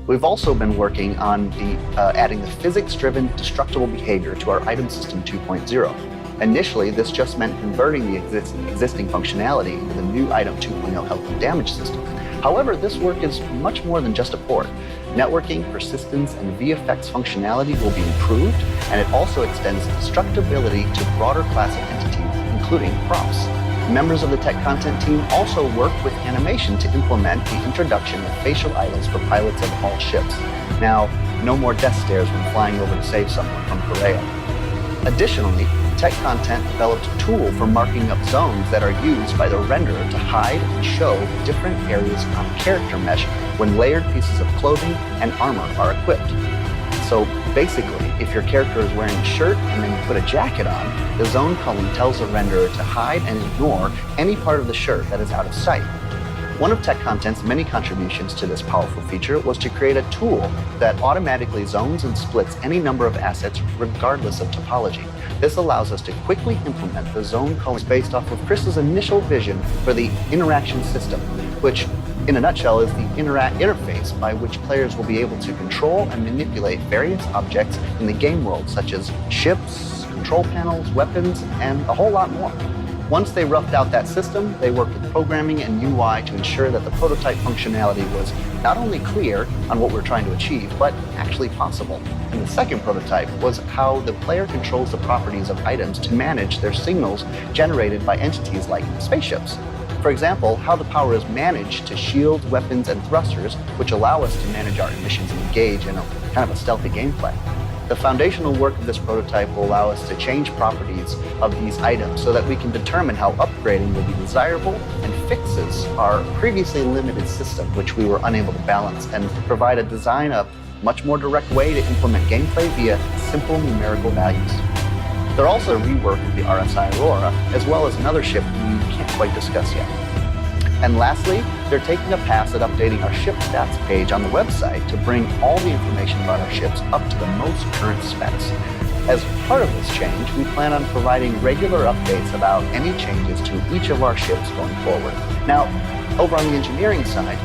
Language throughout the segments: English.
We've also been working on adding the physics-driven destructible behavior to our item system 2.0. Initially, this just meant converting the existing functionality into the new item 2.0 health and damage system. However, this work is much more than just a port. Networking, persistence, and VFX functionality will be improved, and it also extends destructibility to broader class of entities, including props. Members of the tech content team also work with animation to implement the introduction of facial idols for pilots of all ships. Now, no more death stares when flying over to save someone from Korea. Additionally, tech content developed a tool for marking up zones that are used by the renderer to hide and show different areas on character mesh when layered pieces of clothing and armor are equipped. So basically, if your character is wearing a shirt and then you put a jacket on, the zone column tells the renderer to hide and ignore any part of the shirt that is out of sight. One of Tech Content's many contributions to this powerful feature was to create a tool that automatically zones and splits any number of assets regardless of topology. This allows us to quickly implement the zone colors based off of Chris's initial vision for the interaction system, which in a nutshell is the interface by which players will be able to control and manipulate various objects in the game world, such as ships, control panels, weapons, and a whole lot more. Once they roughed out that system, they worked with programming and UI to ensure that the prototype functionality was not only clear on what we're trying to achieve, but actually possible. And the second prototype was how the player controls the properties of items to manage their signals generated by entities like spaceships. For example, how the power is managed to shield weapons and thrusters, which allow us to manage our emissions and engage in a kind of a stealthy gameplay. The foundational work of this prototype will allow us to change properties of these items so that we can determine how upgrading will be desirable and fixes our previously limited system, which we were unable to balance, and provide a much more direct way to implement gameplay via simple numerical values. They're also a rework of the RSI Aurora, as well as another ship we can't quite discuss yet. And lastly, they're taking a pass at updating our ship stats page on the website to bring all the information about our ships up to the most current specs. As part of this change, we plan on providing regular updates about any changes to each of our ships going forward. Now, over on the engineering side,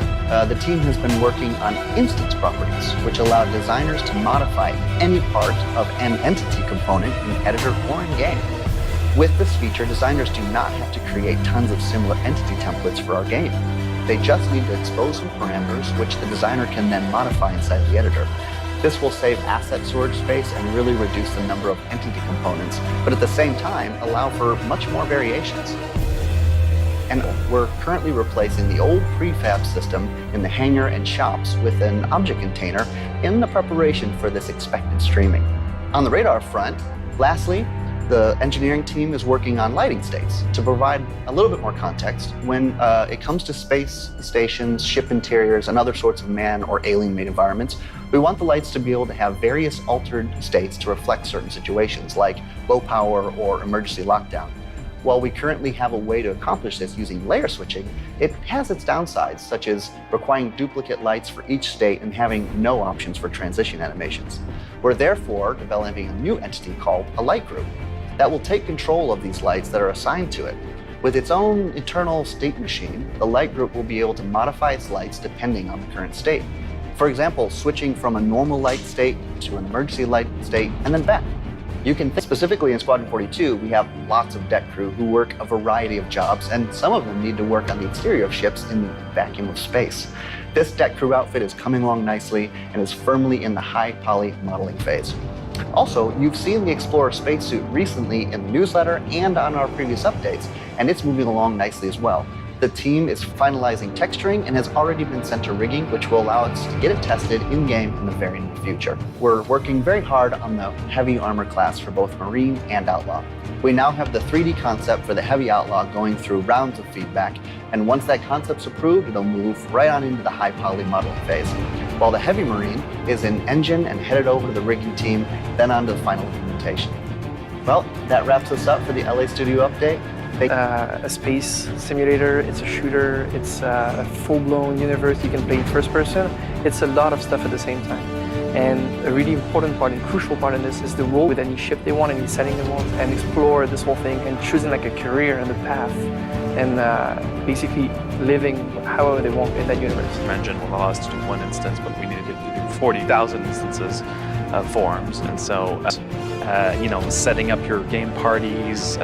the team has been working on instance properties, which allow designers to modify any part of an entity component in editor or in game. With this feature, designers do not have to create tons of similar entity templates for our game. They just need to expose some parameters, which the designer can then modify inside the editor. This will save asset storage space and really reduce the number of entity components, but at the same time, allow for much more variations. And we're currently replacing the old prefab system in the hangar and shops with an object container in the preparation for this expected streaming. On the radar front, lastly, the engineering team is working on lighting states to provide a little bit more context when it comes to space stations, ship interiors, and other sorts of man or alien-made environments. We want the lights to be able to have various altered states to reflect certain situations, like low power or emergency lockdown. While we currently have a way to accomplish this using layer switching, it has its downsides, such as requiring duplicate lights for each state and having no options for transition animations. We're therefore developing a new entity called a light group that will take control of these lights that are assigned to it. With its own internal state machine, the light group will be able to modify its lights depending on the current state. For example, switching from a normal light state to an emergency light state and then back. You can think specifically in Squadron 42, we have lots of deck crew who work a variety of jobs, and some of them need to work on the exterior of ships in the vacuum of space. This deck crew outfit is coming along nicely and is firmly in the high poly modeling phase. Also, you've seen the Explorer spacesuit recently in the newsletter and on our previous updates, and it's moving along nicely as well. The team is finalizing texturing and has already been sent to rigging, which will allow us to get it tested in-game in the very near future. We're working very hard on the heavy armor class for both Marine and Outlaw. We now have the 3D concept for the heavy Outlaw going through rounds of feedback, and once that concept's approved, it'll move right on into the high poly modeling phase. While the heavy Marine is in engine and headed over to the rigging team, then on to the final implementation. Well, that wraps us up for the LA Studio update. A space simulator, it's a shooter, it's a full-blown universe, you can play it first person. It's a lot of stuff at the same time. And a really important part and crucial part in this is the role with any ship they want, any setting they want, and explore this whole thing and choosing like a career and a path, and basically living however they want in that universe. The engine will allow us to do one instance, but we needed to do 40,000 instances of forums. And so, setting up your game parties,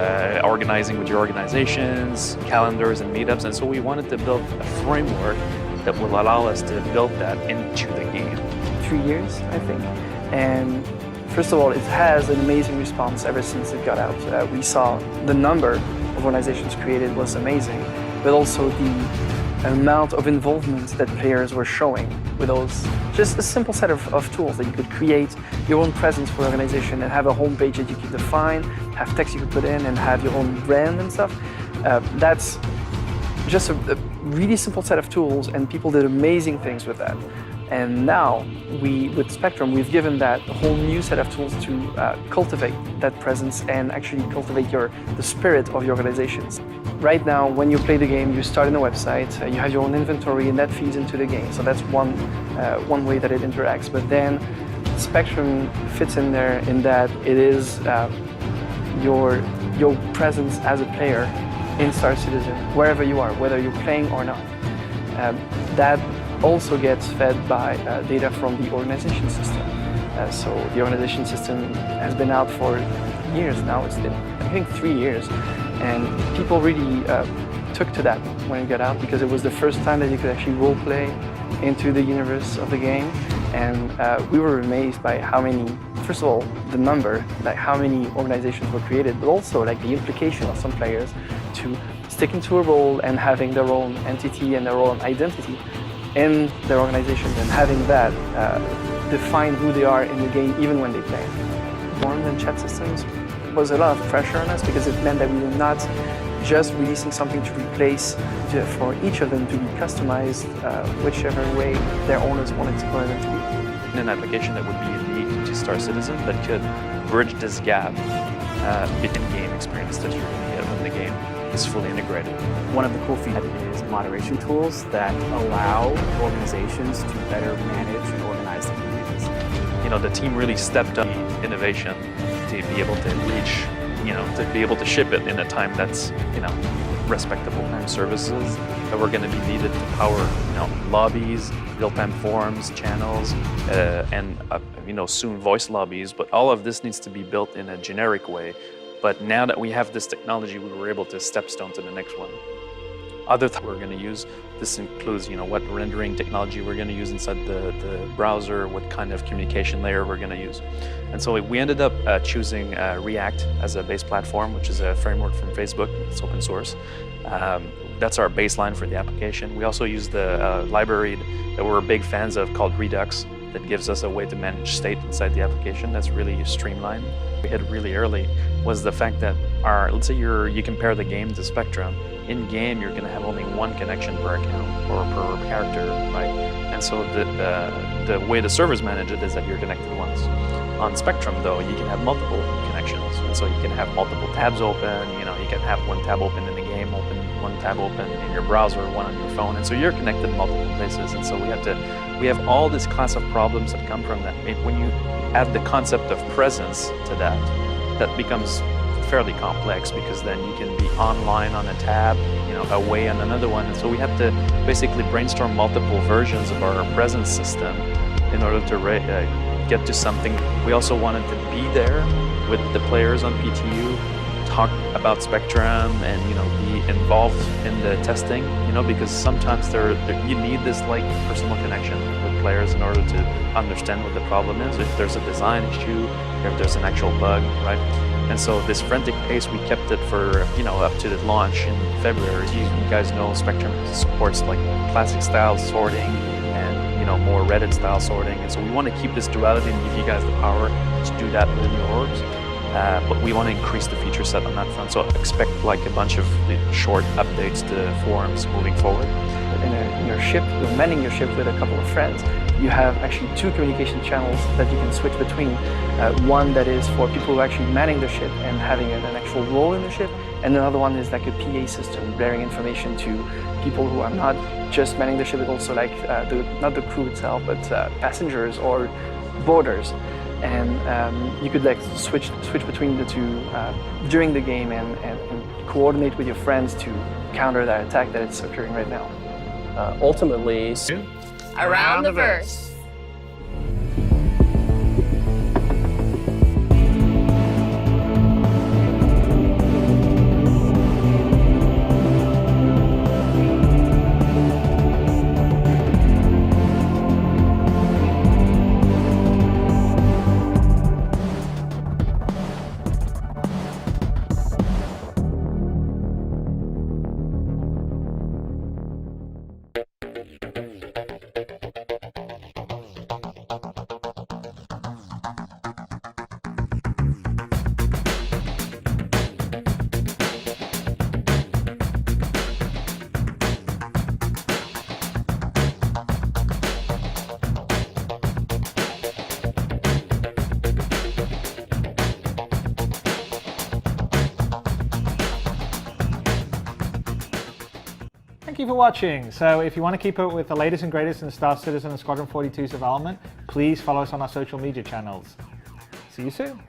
organizing with your organizations, calendars and meetups. And so we wanted to build a framework that will allow us to build that into the game. 3 years, I think. And first of all, it has an amazing response ever since it got out. We saw the number of organizations created was amazing, but also the amount of involvement that players were showing with those, just a simple set of tools that you could create your own presence for your organization and have a homepage that you could define, have text you could put in and have your own brand and stuff. That's just a really simple set of tools, and people did amazing things with that. And now, with Spectrum, we've given that a whole new set of tools to cultivate that presence and actually cultivate the spirit of your organizations. Right now, when you play the game, you start in a website, you have your own inventory, and that feeds into the game. So that's one way that it interacts. But then Spectrum fits in there in that it is your presence as a player in Star Citizen, wherever you are, whether you're playing or not. That also gets fed by data from the organization system. So the organization system has been out for years now. It's been, I think, 3 years. And people really took to that when it got out, because it was the first time that you could actually role play into the universe of the game. And we were amazed by how many, first of all, the number, like how many organizations were created, but also like the implication of some players to sticking to a role and having their own entity and their own identity in their organizations, and having that define who they are in the game even when they play. Forums and chat systems was a lot of pressure on us, because it meant that we were not just releasing something to replace, for each of them to be customized whichever way their owners wanted them to be. An application that would be unique to Star Citizen that could bridge this gap between game experience that you're going to get when the game is fully integrated. One of the cool features is moderation tools that allow organizations to better manage and organize their communities. The team really stepped up innovation to be able to reach, to be able to ship it in a time that's, respectable. And services that were going to be needed to power, lobbies, real-time forums, channels, and soon voice lobbies. But all of this needs to be built in a generic way. But now that we have this technology, we were able to stepstone to the next one. Other things we're going to use, this includes, what rendering technology we're going to use inside the browser, what kind of communication layer we're going to use. And so we ended up choosing React as a base platform, which is a framework from Facebook. It's open source. That's our baseline for the application. We also use the library that we're big fans of called Redux, that gives us a way to manage state inside the application that's really streamlined. We hit really early was the fact that let's say you compare the game to Spectrum. In game, you're going to have only one connection per account or per character, right? And so the way the servers manage it is that you're connected once. On Spectrum, though, you can have multiple connections, and so you can have multiple tabs open. You can have one tab open in the game, one tab open in your browser, one on your phone, and so you're connected in multiple places. And so we have all this class of problems that come from that. When you add the concept of presence to that becomes fairly complex, because then you can be online on a tab, away on another one. And so we have to basically brainstorm multiple versions of our presence system in order to get to something. We also wanted to be there with the players on PTU, talk about Spectrum, and be involved in the testing, because sometimes you need this like personal connection with players in order to understand what the problem is, if there's a design issue, if there's an actual bug, right? And so this frantic pace, we kept it for up to the launch in February. You guys know Spectrum supports like classic style sorting and more Reddit style sorting, and so we want to keep this duality and give you guys the power to do that within your orgs. But we want to increase the feature set on that front. So expect like a bunch of short updates to forums moving forward. In your ship, you're manning your ship with a couple of friends. You have actually 2 communication channels that you can switch between. One that is for people who are actually manning the ship and having an actual role in the ship, and another one is like a PA system, bearing information to people who are not just manning the ship, but also like not the crew itself, but passengers or borders, and you could like switch between the two during the game and coordinate with your friends to counter that attack that is occurring right now. Ultimately, Around the verse. Thank you for watching. So if you want to keep up with the latest and greatest in Star Citizen and Squadron 42's development, please follow us on our social media channels. See you soon.